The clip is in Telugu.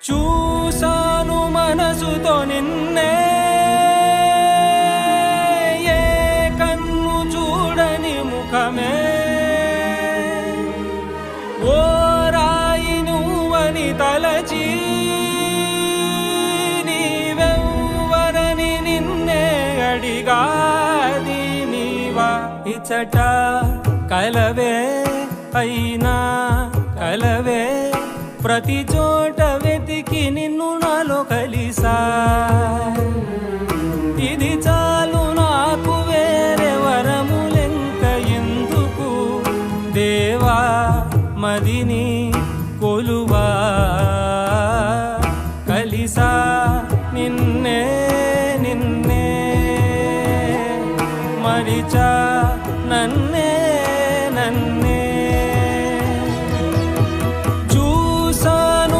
చూసాను మనసుతో నిన్నే, ఏ కన్ను చూడని ముఖమే, ఓ రాయి నువ్వని తలచి నీవెవ్వరని నిన్నే అడిగాది నీవా. ఇచ్చట కలవే అయినా కలవే, ప్రతి చోట వెతికి నిన్ను నాలో కలిసా. ఇది చాలు నాకు, వేరే వరములెంక ఎందుకు దేవా, మదిని కొలువా. కలిసా నిన్నే నిన్నే మరిచా